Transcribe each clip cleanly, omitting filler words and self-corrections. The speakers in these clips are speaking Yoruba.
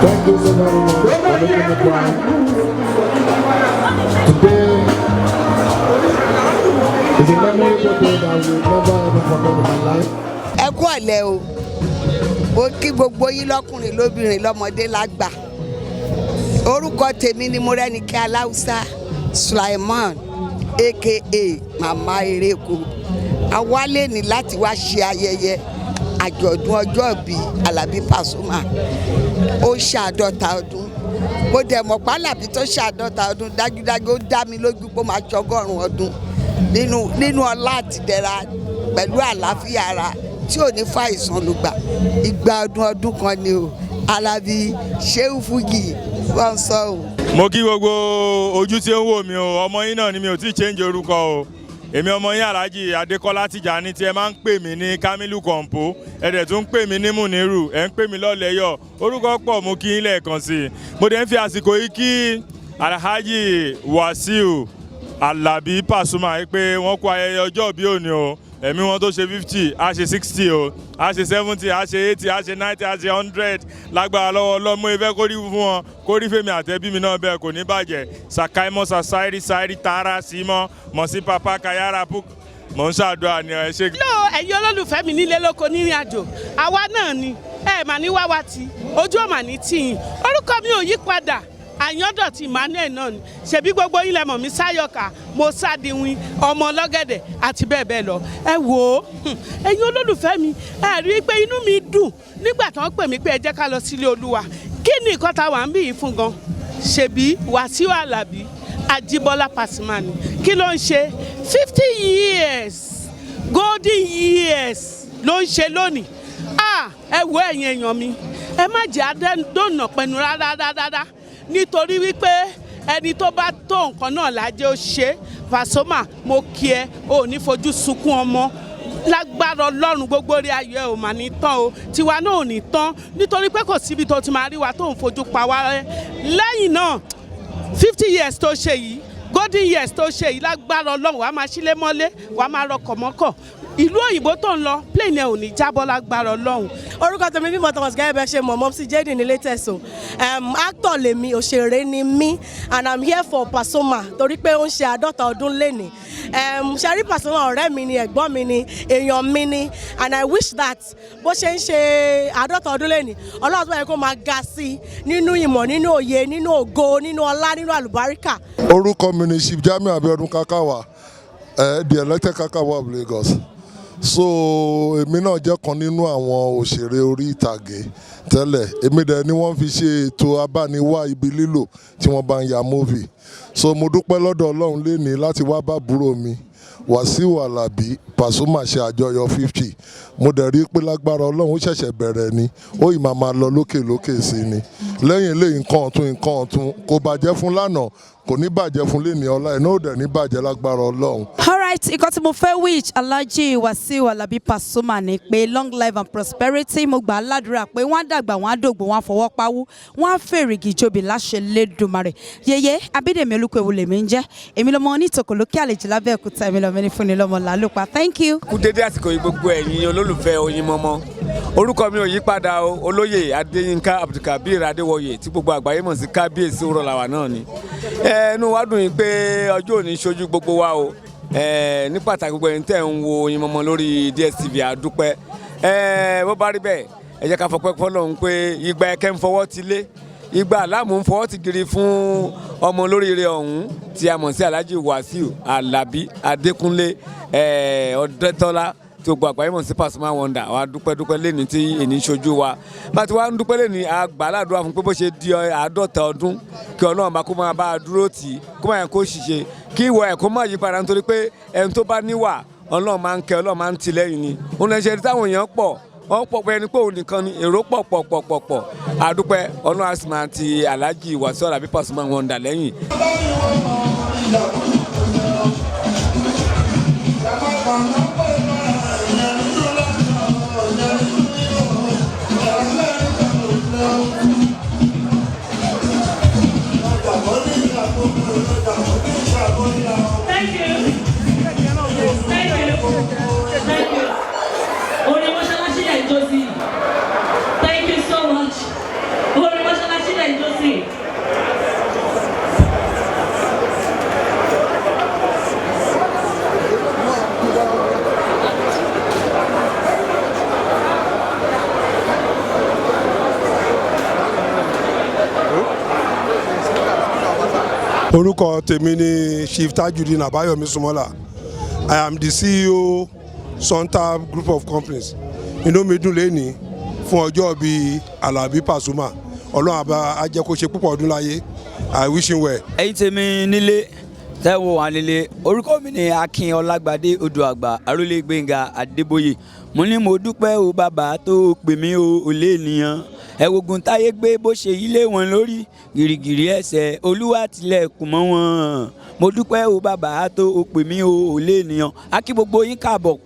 Thank you so very much for making me cry. Today is a memorable day that we will never ever forget in my life. Ẹ kú ọ̀lẹ́ o, mo kí gbogbo yín lọ́kùnrin lóbìnrin lọ́mọdé lágbà. Orúkọ tèmi ni Mọ́rẹ́nikẹ́ Aláùsá Sulaiman aka Mama Ereko. A wálé ní láti wá ṣe ayẹyẹ àjọ̀dún ọjọ́ ìbí Àlàbí Pasuma. Ó ṣàádọ́ta ọdún. Mo dẹ̀ mọ̀ pé Àlàbí tó ṣàádọ́ta ọdún dájúdájú ó dá mi lójú pé ó máa ṣọgọ́rùn ọdún nínú ọlá àtìdẹ̀ra pẹ̀lú àlàáfíà ara tí ò ní fàìsàn lùgbà. Ìgbà ọdún kan ni o. Àlàbí Ṣéhù Fújì wọ́n sọ o. Mo kí gbogbo ojú tí ó ń wò mí o, ọmọ yín náà ni mi ò tí ì change orúkọ o. Èmi ọmọ yín Alhaji Adékọ́lá Tìjàní tí ẹ máa ń pè mí ní Kamilu Kompo, ẹ dẹ̀ tún ń pè mí ní Muniru, ẹ ń pè mí lọ́lẹ́yọ̀, orúkọ pọ̀ mo kí yín lẹ́ẹ̀kan sí i. Mo dẹ̀ ń fi àsìkò yìí kí Alhaji Wasiu Àlàbí Pasuma pé wọ́n kú ayẹyẹ ọjọ́ ìbí òní o. Ẹ̀mí wọn tó ṣe 50 á ṣe 60 o, á ṣe 70 á ṣe 80 á ṣe 90 á ṣe 100 lágbára lọ́wọ́ ọlọ́mọ ìfẹ́ kórí fún wọn kórí fèmí àtẹ́bí mi náà bẹ́ẹ̀ kò ní bàjẹ́ sàkáìmọ́ sàsáírì sáírì tààrà símọ́ mọ̀ sí papa kayara puk mọ̀ ń ṣàdúrà ní ẹ ṣe. ló ẹ̀yin olólùfẹ́ mi nílé lóko nírìn àjò àwa náà ni ẹ mà ní wáwá tí ojú ò mà ní tìyìn orúkọ mi ò yí padà Àyàndọ̀tí Emmanuel náà ni ṣebí gbogbo yín lẹ mọ̀ mí Sáyọ̀ká mo Sádìwìn ọmọ ọlọ́gẹ̀dẹ̀ àti bẹ́ẹ̀ bẹ́ẹ̀ lọ ẹ wò ó ẹ̀yin olólùfẹ́ mi ẹ rí i pé inú mi dùn nígbà tí wọ́n pè mí pé ẹ jẹ́ ká lọ sílé Olúwa kí ni nǹkan tá wà ń bí yìí fún gan ṣebí Wàsíù Àlàbí Ajíbọ́lá Pasuma ni kí ló ń ṣe 50 years golden years ló ń ṣe lónìí ẹ wo ẹ̀yin èèyàn mi ẹ má jẹ́ àdónà pẹ̀lú rárá nítorí wípé ẹni tó bá tó nǹkan náà lájẹ́ ó ṣe Pasuma mo kí ẹ ò ní fojú sunkún ọmọ lágbára Ọlọ́run gbogbo orí ayọ̀ ẹ ò mà ní tán o tiwa náà ò ní tán nítorí pé kò síbi tó ti máa rí wa tó ń fojú pa wá rẹ́ lẹ́yìn náà 50 years tó ṣe yìí golden years tó ṣe yìí lágbára Ọlọ́run wàá máa ṣílé mọ́lé wàá máa rọkọ̀ mọ́kọ̀ ìlú òyìnbó tó ń lọ plane ẹ ò ní jábọ́ lágbára Ọlọ́run. Orúkọ tèmi bí Motors gẹ́gẹ́ bẹ́ẹ̀ ṣe mọ̀ Mopsy Jayden ní latest o actor lèmi òṣèré ni mí and I'm here for Pasuma torí pé ó ń ṣe 50 ọdún lénìí ṣẹ́rí Pasuma ọ̀rẹ́ mi ni ẹ̀gbọ́n mi ni èèyàn mi ni and I wish that bó ṣe ń ṣe 50 ọdún lénìí Ọlọ́run tó yẹ kó máa ga sí nínú ìmọ̀ nínú òye nínú ògo nínú ọlá nínú àlùbáríkà. Orúkọ mi ni Chief Jamiu Abiodun Kakawa, the elected Kakawa of Lagos. So èmi náà jẹ́ kan nínú àwọn òṣèré orí ìtàgé tẹ́lẹ̀ èmi dẹ̀ ni wọ́n fi ṣe ètò abániwá ibi lílò tí wọ́n bá ń ya movie. So mo dúpẹ́ lọ́dọ̀ Ọlọ́run lénìí láti wá bá àbúrò mi Wàsíù Àlàbí Pasuma ṣe àjọyọ̀ 50. Mo dẹ̀ rí pé lágbára Ọlọ́run ó ṣẹ̀ṣẹ̀ bẹ̀rẹ̀ ni ó ì máa lọ lókè sí ni lẹ́yìn eléyìí nǹkan ọ̀tun kò bàjẹ́ fún lánàá kò ní bàjẹ́ fún lẹ́ni ọlá ẹ̀ náà ó dẹ̀ ní bàjẹ́ lágbára Ọlọ́run. Alright, ìkan tí mo fẹ́ wish Alhaji Wasiu Alabi Pasuma ni pé long life and prosperity mo gbà á ládùúrà pé wọ́n á dàgbà wọ́n á dògbò wọ́n á fọwọ́ pawú wọ́n á fèrègì jobi láṣẹ lẹ́dùnmarè. Yèyé Abídèmí Olúkúewu lèmi ń jẹ́ èmi lọ́mọ onítòkò lókè àlejò Lábẹ́òkúta èmi lọ́mọ ní fúnni lọ́mọ làálùpà. Thank you. Kú dédé àsìkò yìí gbogbo ẹ̀yin olólùfẹ́ Oyinmomo orúkọ mi ò yí padà o olóyè Adéyínká Abdulkabir Adéwọyè tí gbogbo àgbáyé mọ̀ sí kábíyèsí Òrọ̀làwà náà ni ẹnu wa dùn yín pé ọjọ́ òní ṣojú gbogbo wa o ní pàtàkì gbogbo ẹni tẹ́ ń wo Oyinmomo lórí DSTV àdúpẹ́ bó bá rí bẹ́ẹ̀ ẹ jẹ́ ká fọpẹ́ fọlọ́run pé ìgbà ẹ̀kẹ́ ń fọwọ́ ti lé ìgbà aláàmú ń fọwọ́ ti giri fún ọmọ olóríire ọ̀hún tí a mọ̀ sí Alhaji Wasiu Alabi Adékúnlé Ọ̀dẹ́tọ́lá tí gbogbo àgbáyé mọ̀ sí Pasuma Wonder wa dúpẹ́ lẹ́ni tí èní ṣojú wa bá ti wá ń dúpẹ́ lẹ́ni àgbàládùá fún pé bó ṣe di 50 ọdún kí Ọlọ́run bá kó máa bá a dúró tì í kó máa yẹn kó ṣiṣẹ́ kí ìwọ ẹ̀ kó má yí padà nítorí pé ẹni tó bá níwà Ọlọ́run máa ń kẹ́ Ọlọ́run máa ń tì lẹ́yìn ni òun lè ṣe táwọn èèyàn pọ̀ wọ́n pọ̀ pé ẹni pé òun nìkan ni èrò pọ̀ àdúpẹ́ Ọlọ́run á sì máa ti Alhaji Wasiu Alabi Pasuma Wonder lẹ́yìn. Orúkọ tèmi ni Chief Tajudeen Abayomi Sumola. I am the CEO Sontab Group of Companies. Inú mi dùn lénìí fún ọjọ́ bíi Alabi Pasuma. Ọlọ́run àbá á jẹ́ kó ṣe púpọ̀ ọdún láyé. I wish him well. Ẹ̀yin tèmi nílé tẹ́wọ̀ wà nílé orúkọ mi ni Akin Ọlágbadé Odòàgbà Arólé Gbénga Adébóyè. Mo ní mo dúpẹ́ o bàbá tó pè mí o olè ènìyàn ẹ̀wògùn táyé gbé bó ṣe ilé wọn lórí gìrìgìrì ẹsẹ̀ Olúwa tilẹ̀kùn mọ́ wọn. Mo dúpẹ́ o bàbá tó pè mí o olè ènìyàn a kí gbogbo yín káàbọ̀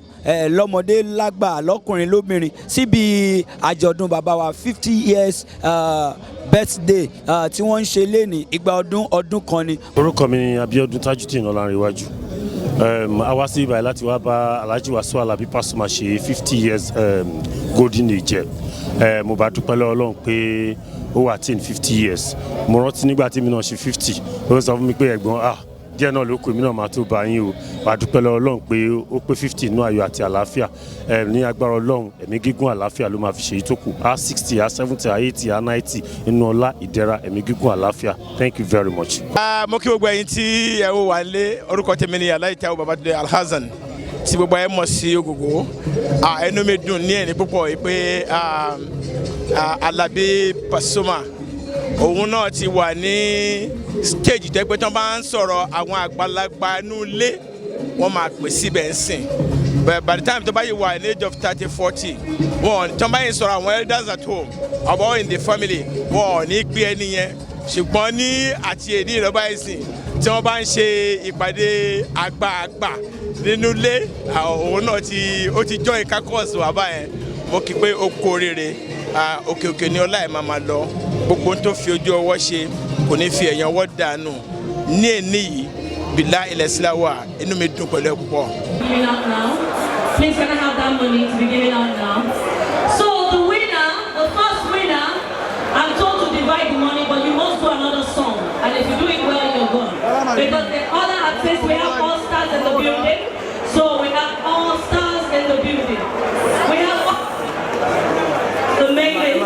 lọ́mọdé lágbà lọ́kùnrin lóbìnrin síbi àjọ̀dún bàbá wa 50 years birthday tí wọ́n ń ṣe lénìí igba ọdún kan ni. Orúkọ mi ni Abíọ́dún Tajudeen Ọlárẹ̀wájú. A wá sí ibà láti wá bá Alhaji Wasiu Alabi Pasuma ṣe 50 years golden age. Mo bá dúpẹ́ lọ́wọ́ Ọlọ́run pé ó wà tí 50 years. Mo rántí nígbà tí mi náà ṣe 50 ó sọ fún mi pé ẹ̀gbọ́n díẹ̀ náà ló kù èmi náà máa tó bá yín o. Wà á dúpẹ́ lọ́wọ́ Ọlọ́run pé ó pé 50 inú ayọ̀ àti àlàáfíà. Ní agbára Ọlọ́run ẹ̀mí gígùn àlàáfíà ló máa fi ṣe ìtókù. 60, 70, 80, 90 inú ọlá ìdẹ̀ra ẹ̀mí gígùn àlàáfíà. Thank you very much. Mo kí gbogbo ẹ̀yin tí ẹ wò wá lé orúkọ tèmi ni Aláìtẹ́wò Babátúndé Alhassan tí gbogbo ẹ mọ̀ sí Ògògó. Ẹnu mi dùn ní ẹni púpọ̀ pé Alabi Pasuma òun náà ti wà ní stage tẹ́ pé tí wọ́n bá ń sọ̀rọ̀ àwọn àgbàlagbà inú ilé wọ́n máa pè síbẹ̀ ń sìn but by the time tó bá yìí wà in age of 30, 40 wọn tó bá yìí sọ̀rọ̀ àwọn elders at home or in the family wọn ò ní gbé ẹni yẹn ṣùgbọ́n ní àti èdè ìrọ̀bá ẹ̀sìn tí wọ́n bá ń ṣe ìpàdé àgbààgbà nínú ilé òun náà ó ti join kakọ́ọ̀sì wà báyẹn mo kí pé ó kó rere òkè òkè ní ọlá ẹ̀ máa lọ gbogbo tó fi ojú ọwọ́ ṣe kò ní fi ẹ̀yàn ọwọ́ dànù ní èní yìí bìlá ilẹ̀ sílá wà inú mi dùn pẹ̀lú ẹ̀ púpọ̀. Please can I have that money to be given out now? So the winner, the first winner, I'm told to divide the money, but you must do another song. And if you do it well, you're good. Because the other artists, we have all stars in the building. So we have all stars in the building. We have the main list.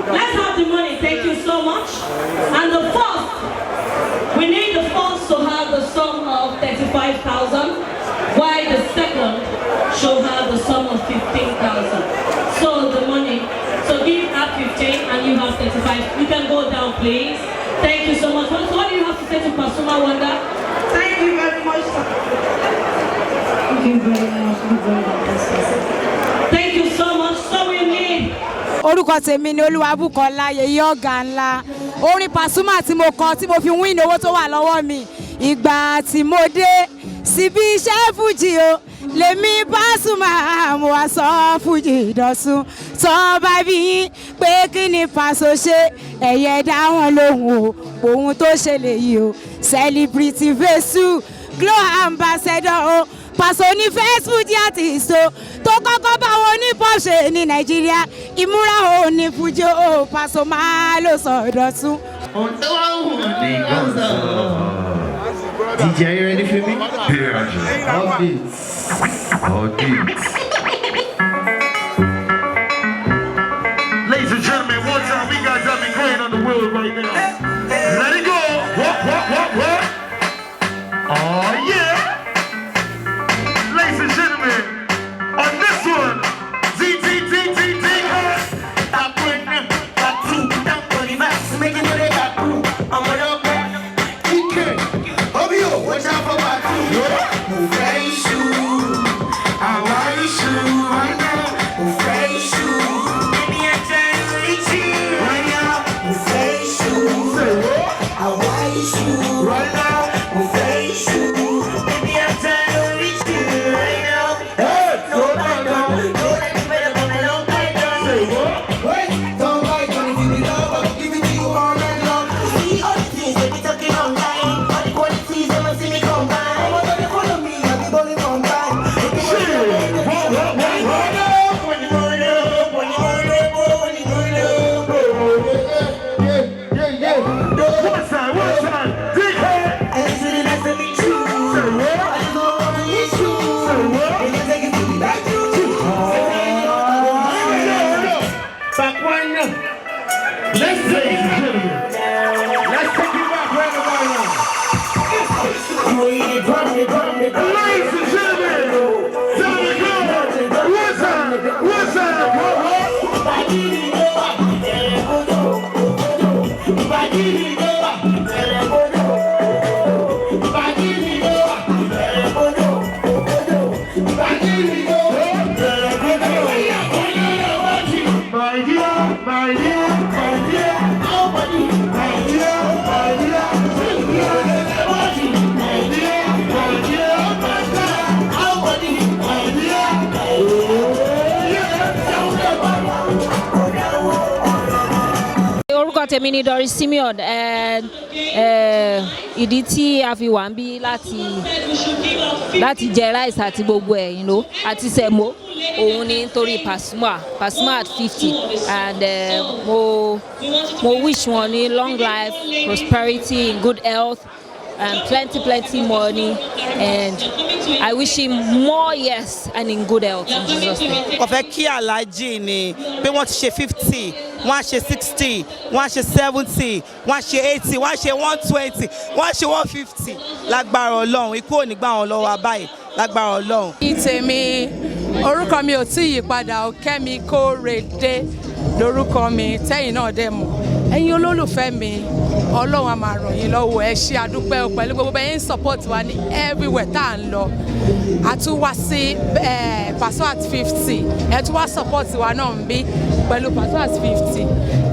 Let's have the money. Thank you so much. And the first, we need the first to have the sum of 35,000. While the second should have the sum of 15,000. So the money, so give her 15 and you have 35. You can go down, please. Thank you so much. So what do you have to say to Pasuma Wanda? Thank you very much. Thank you very much. Thank you so much. So we need. Orúkọ tèmi ni Olúwabùkọ́lá yèyí ọ̀gá ńlá. Orin Pasuma tí mo kọ tí mo fi win owó tó wà lọ́wọ́ mi. Ìgbà tí mo dé síbi iṣẹ́ fújì o lèmi Pasuma mo wá sọ fújì dọ̀sùn tó bá bí pé kí ni Paso ṣe ẹ̀yẹ dá wọn lóhùn o ohun tó ṣe lèyí o celebrity vesu glow ambassador o Paso ní first fújì artist o tó kọ́kọ́ bá wọn ní pọ́ṣẹ̀ ní Nàìjíríà ìmúra o ní fújì o Paso máa ló sọ dọ̀sùn. DJ, are you ready for me? Yeah. All beats. All beats. Ladies and gentlemen, one time we got something great on the wheel right now. Let it go. What? Oh yeah. Ladies and gentlemen, on this one, watch out for my crew. Move face you. I want you right now. Move face you. Baby, I can't reach you right now. Move face you. Say what? I want you right now. Move face you. Baby, I can't reach you right now. Hey, no bite down. No let me better come and don't bite down. Say what? Wait, don't bite down. If you need love, I'll give it to you all night long. See all the things that be talking online. Tèmi ni Doris Simeon ìdí tí a fi wà ń bí láti jẹ rice àti gbogbo ẹ̀yìn ló àti sẹ̀mó òun ni nítorí Pasuma at 50 and mo wish wọn ní long life, prosperity, in good health and plenty money, and I wish him more years and in good health in Jesus' name. Ó fẹ́ kí Alhaji ni pé wọ́n ti ṣe 50, wọ́n á ṣe 60, wọ́n á ṣe 70, wọ́n á ṣe 80, wọ́n á ṣe 120, wọ́n á ṣe 150 lágbára Ọlọ́run, ikú ò ní gbà wọ́n lọ́wọ́ abáyé lágbára Ọlọ́run. Ìtèmi orúkọ mi ò tí yí padà o, Kẹ́mi Kórèdé lórúkọ mi tẹ́yìn náà dẹ̀ mọ̀. ẹ̀yin olólùfẹ́ mi ọlọ́run á máa ràn yín lọ́wọ́ ẹ ṣé àdúpẹ́ o pẹ̀lú gbogbo bẹ́ẹ̀ ń support wa ní everywhere tá à ń lọ a tún wá sí Pasuma at 50 ẹ tún wá support wa náà ń bí pẹ̀lú Pasuma at 50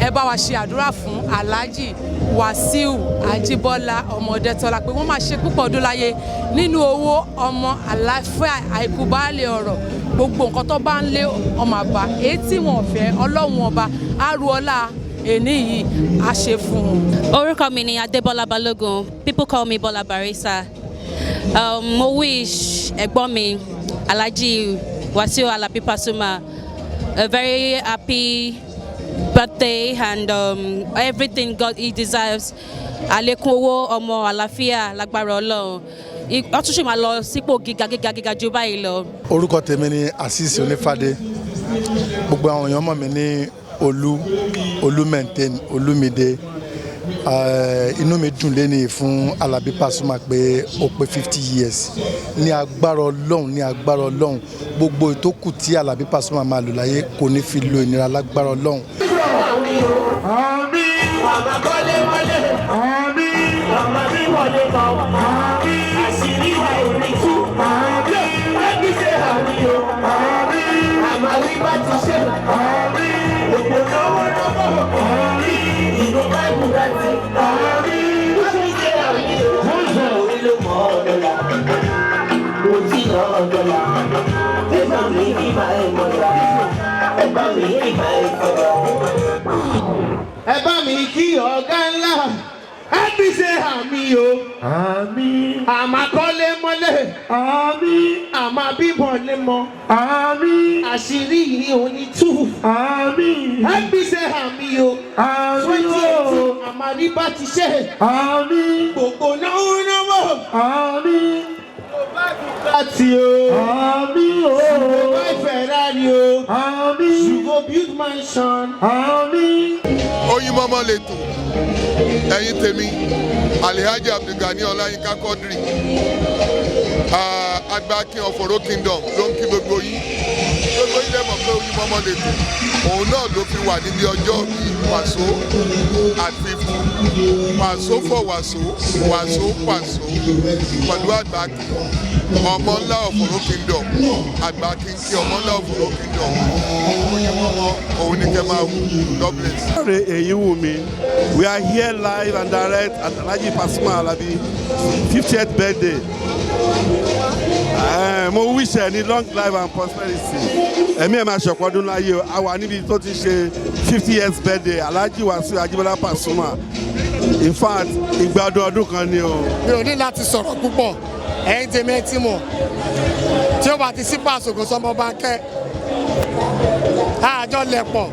ẹ bá wa ṣe àdúrà fún Alhaji Wasiu Ajibola Ọmọdétọ́lá pé wọ́n máa ṣe púpọ̀ ọdún láyé nínú owó ọmọ àlàáfíà àìkúbálẹ̀ ọ̀rọ̀ gbogbo nǹkan tó bá ń lé ọmọ àbá èyí tí wọn ò fẹ́ ọlọ́run ọba arúọlá èní yìí á ṣe fún un. Orúkọ mi ni Adébọ́lá Balógun, people call me Bola Barisa. Mo wish ẹ̀gbọ́n mi Alhaji Wasiu Alabi Pasuma a very happy birthday and everything God he deserves. Àlékún owó ọmọ àlàáfíà lágbára Ọlọ́run. Ó tún ṣe máa lọ sípò gíga jù báyìí lọ. Orúkọ tèmi ni Asisi Onífádé. Gbogbo àwọn èèyàn mọ̀ mí ní Olú maintain Olúmídé. Inú mi dùn léni fún Alabi Pasuma pé ó pé 50 years. Ní agbára Ọlọ́run gbogbo ìtókù tí Alabi Pasuma máa lò láyé kò ní fi lo ìnira lágbára Ọlọ́run. Ẹ bá mi kí ọ̀gá ńlá ẹbí ṣe àmì o. Àmín. Àmà kọ́lé mọ́lẹ̀. Àmín. Àmà bíbọ̀ lé mọ́. Àmín. Àṣírí yìí ò ní tú. Àmín. Ẹbí ṣe àmì o. Àmín o. Àmà rí bá ti ṣe. Àmín. Gbogbo náwó. Àmín. Láti o. Àmín o. Ṣùgbọ́n bá Ferrari o. Àmín. Ṣùgbọ́n build mansion. Àmín. Oyin mọ́mọ́ lè tò ẹ̀yin tèmi Alhaji Abdulgani Ọláyínká Quadri Agbákin of Oro Kingdom ló ń kí gbogbo yín lè mọ̀ pé Oyin mọ́mọ́ lè tò òun náà ló fi wà níbi ọjọ́ bíi Paso at 50 Paso for Waso Paso pẹ̀lú Agbákin ọmọ ńlá of Oro Kingdom Agbákin kí ọmọ ńlá of Oro Kingdom Oyin mọ́mọ́ òun ní kẹ́ máa wù. God bless. Èyí wù mí. We are here live and direct at Alhaji Pasuma Alabi 50th birthday. Mo wish ẹ ní long life and prosperity. Ẹ̀mí ẹ̀ máa ṣọ̀pọ̀ ọdún láyé o. A wà níbi tó ti ṣe 50th birthday Alhaji Wasiu Ajibola Pasuma. In fact, ìgbà ọdún kan ni o. Mi ò ní láti sọ̀rọ̀ púpọ̀. Ẹ̀yin tèmi ẹ ti mọ̀. Tí ó bá ti sí Paso kò sọmọ Bánkẹ́. Àjọ lẹ̀pọ̀,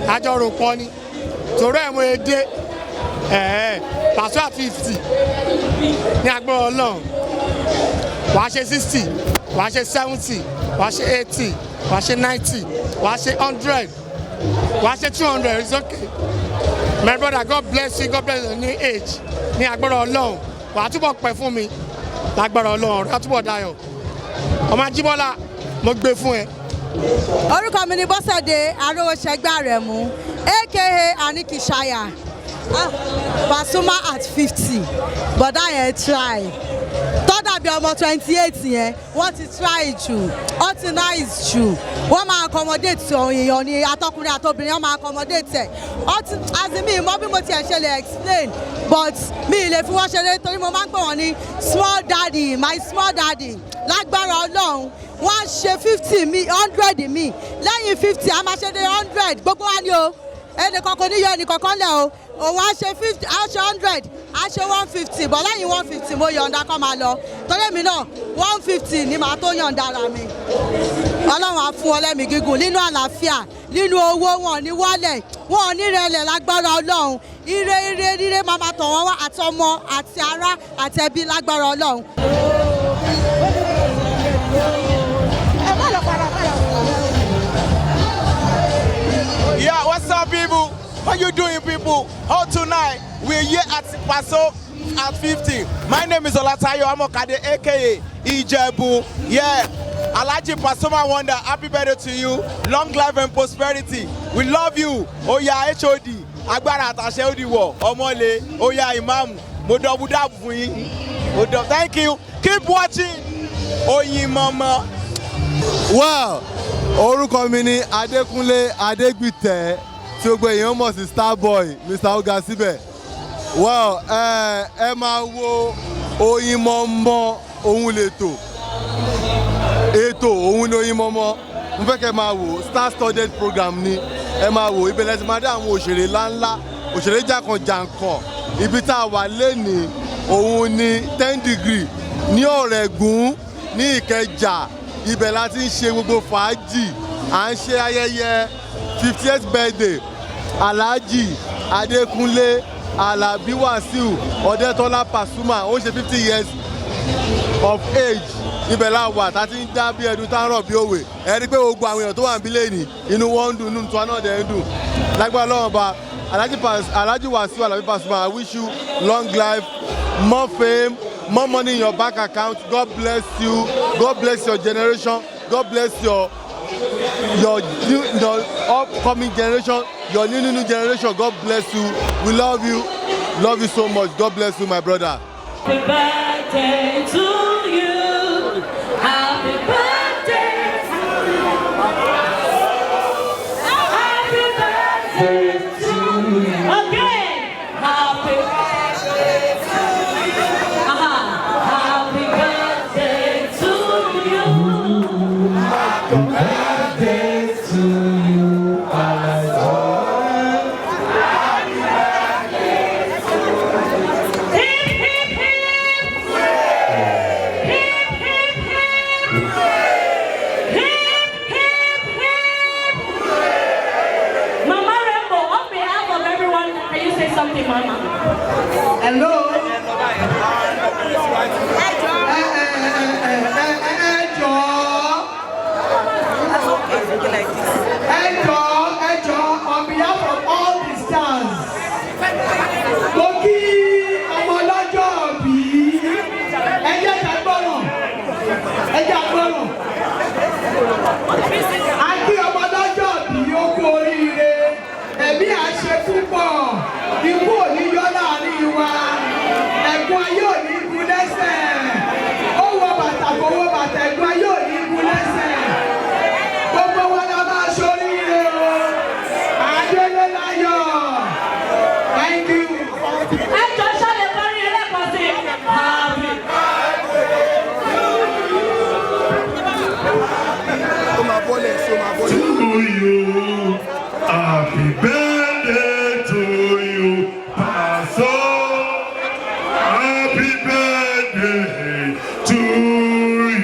àjọ rò pọ̀ ni. Torí ẹ̀ mo yẹ dé. Paso at 50 ní agbára Ọlọ́run wàá ṣe 60 wàá ṣe 70 wàá ṣe 80 wàá ṣe 90 wàá ṣe 100 wàá ṣe 200 it's okay my brother God bless you God bless your new age ní agbára Ọlọ́run wàá túbọ̀ pẹ́ fún mi lágbára Ọlọ́run ọ̀rẹ́ túbọ̀ dayọ̀ ọmọ Ajíbọ́lá mo gbé fún ẹ. Orúkọ mi ni Bọ́sẹ̀dé Arówóṣẹ́gbà Àrẹ̀mú aka Anikishaya. Pasuma at 50 bọ̀dá yẹn try tó dàbí ọmọ 28 yẹn wọ́n ti try jù wọ́n ti nice jù wọ́n máa accommodate èèyàn ní atọ́kùnrin àtobìnrin wọ́n máa accommodate ẹ̀ azimi mọ bí mo tiẹ̀ ṣe lè explain but mi ì lè fi wọ́n ṣeré torí mo máa ń pè wọ́n ní small daddy my small daddy lágbára Ọlọ́run wọ́n á ṣe 50 mi 100 mi lẹ́yìn 50 a máa ṣe dé 100 gbogbo wa ni o ẹnìkan kò ní yọ ẹnìkan kan lẹ̀ o òun á ṣe 50 á ṣe 100 á ṣe 150 bọ̀ lẹ́yìn 150 mo yọ̀ǹda kọ́ máa lọ torí èmi náà 150 ni màá tó yọ̀ǹda ara mi Ọlọ́run á fún ọ lẹ́mìí gígùn nínú àlàáfíà nínú owó wọn ní wálẹ̀ wọn ní rẹlẹ̀ lágbára Ọlọ́run ire máa máa tọ̀ wọ́n wá àti ọmọ àti ará àti ẹbí lágbára Ọlọ́run. Yeah, what's up, people? How you doing, people? Oh, tonight we're here at Paso at 50. My name is Olatayo Amokade, aka Ijebu. Yeah, Alhaji Pasuma Wonder. Happy birthday to you. Long life and prosperity. We love you. Oh yeah, HOD. agbára àtàṣe ó di wọ̀ ọmọlé ó yá ìmáàmù mo dọ̀bù dáàbò fún yín mo dọ̀ thank you keep watching Oyinmomo. Wow, orúkọ mi ni Adékúnlé Adégbìtẹ́ tí gbogbo èèyàn mọ̀ sí Starboy Mr. Oga síbẹ̀. Wow, ẹ máa wo Oyinmomo òun lètò ètò òun ni Oyinmomo mo fẹ́ kẹ́ máa wò star studded program ni ẹ máa wò ibẹ̀ lẹ́sìn máa dé àwọn òṣèré ńláńlá òṣèré jàǹkànjàǹkàn ibi tá a wà lénìí òun ni 10 degree ní Ọ̀rẹ́gùn ní Ìkẹjà ibẹ̀ la ti ń ṣe gbogbo fàájì à ń ṣe ayẹyẹ 50th birthday Alhaji Adékúnlé Alabi Wasiu Ọdẹ́tọ́lá Pasuma ó ń ṣe 50 years of age ibẹ̀ la wà tá a ti ń dá bí ẹdun tá a rọ̀ bí òwe ẹ rí i pé gbogbo àwọn èèyàn tó wà níbí lẹ́yìn inú wọn ń dùn inú tiwa náà dẹ̀ ń dùn lágbára lọ́wọ́ ba Alhaji Wasiu Alabi Pasuma I wish you long life more fame more money in your bank account. God bless you. God bless your generation. God bless your upcoming generation, your new generation. God bless you. We love you. Love you so much. God bless you, my brother. Happy birthday to you. Happy birthday to you. Happy birthday to you. Again. Happy birthday to you. Happy birthday to you. Happy birthday to you. Something, Mama. Hello. On behalf of all the stars, Koki ọmọlọ́jọ́ bí ẹjẹ́ àgbọ̀ràn àti ọmọlọ́jọ́ bí ó kú oríire ẹ̀mí àṣẹ púpọ̀ ikú òní yọ láàrin wa ẹ̀gbọ́n ayé òní ikú lẹ́sẹ̀ ó wọ bàtà kó wọ bàtà ẹ̀gbọ́n ayé òní ikú lẹ́sẹ̀ gbogbo wọn la máa ṣoríire o àdélé láyọ̀ thank you. Ẹ jọ ṣọlẹ̀ kọrin ẹlẹ́kọ̀ọ́ sí happy to you. Happy birthday to you, Paso. Happy birthday to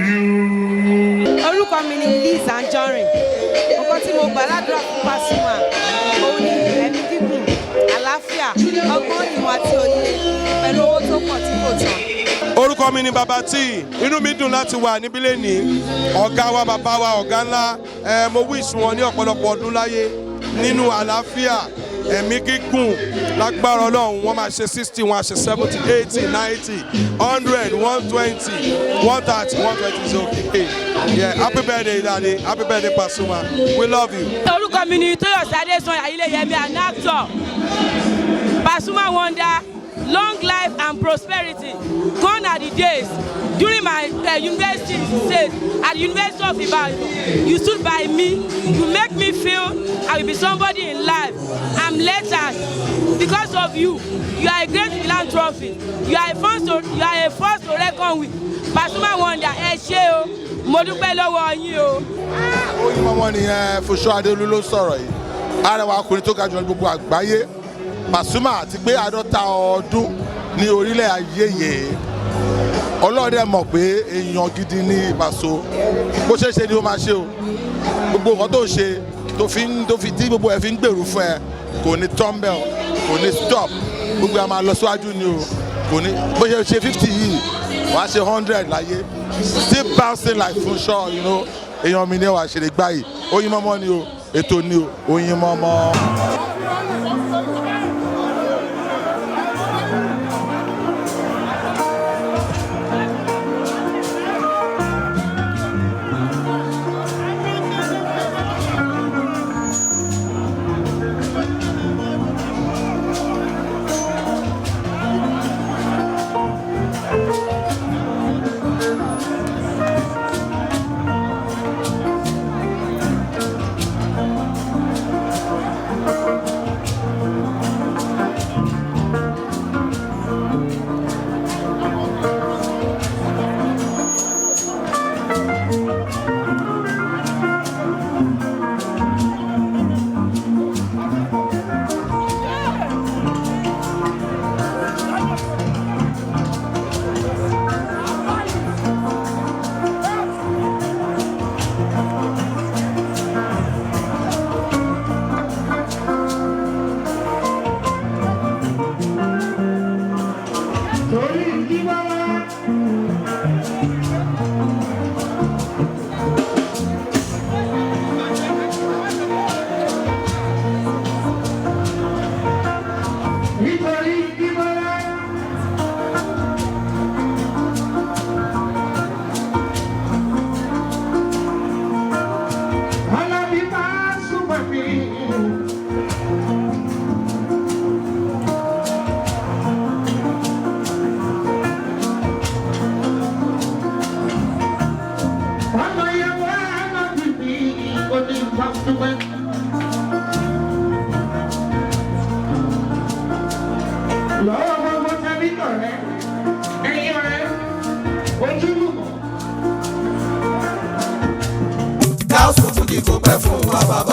you. Orúkọ mi ni Liz Anjorin. Nǹkan tí mo gbà ládùúrà fún Pasuma òun ni ẹ̀mí gígùn, àlàáfíà, ọgbọ́n ìmọ̀ àti òye pẹ̀lú owó tó pọ̀ tí kò tán. Orúkọ mi ni Bàbá Tí, inú mi dùn láti wà níbí lẹ́nìí. Ọ̀gá wa, bàbá wa, ọ̀gá ńlá, mo wish wọn ní ọ̀pọ̀lọpọ̀ ọdún láyé nínú àlàáfíà, ẹ̀mí gígùn lágbára Ọlọ́run. Wọ́n máa ṣe 60, wọ́n á ṣe 70, 80, 90, 100, 120, 130, 120 is okay. Yeah, happy birthday, Daddy. Happy birthday, Pasuma. We love you. Orúkọ mi ni Tóyọ̀sí Adésanya Ayíléyẹmí, an actor. Pasuma wonder, long life and prosperity. Gone are the days. During my university days at the University of Ibadan, you stood by me. You make me feel I will be somebody in life. I'm lettered because of you. You are a great philanthropist. You are a force to reckon with. Pasuma wonder, ẹ ṣé o, mo dúpẹ́ lọ́wọ́ yín o. Oyinmomo nìyẹn Fúnṣọ́ Adéolú ló sọ̀rọ̀ yìí. Arẹwà ọkùnrin tó ga jù lọ gbogbo àgbáyé. Pasuma àti pé 50 ọdún ní orílẹ̀ ayé yìí. Ọlọ́run dẹ̀ mọ̀ pé èèyàn gidi ní Paso. Bó ṣe ṣe ni ó máa ṣe o. Gbogbo nǹkan tó ń ṣe tí gbogbo ẹ̀ fi ń gbèrú fún ẹ kò ní tumble, kò ní stop. Gbogbo ẹ̀ máa lọ síwájú ni o. Kò ní bó ṣe ṣe 50 yìí wàá ṣe 100 láyé. Still bouncing like Fúnṣọ́, you know. Èèyàn mi ní wàá ṣe lè gbá yìí. Oyinmomo ni o, ètò ni o, Oyinmomo. gáúsù fújì kò pẹ́ fún wa bàbá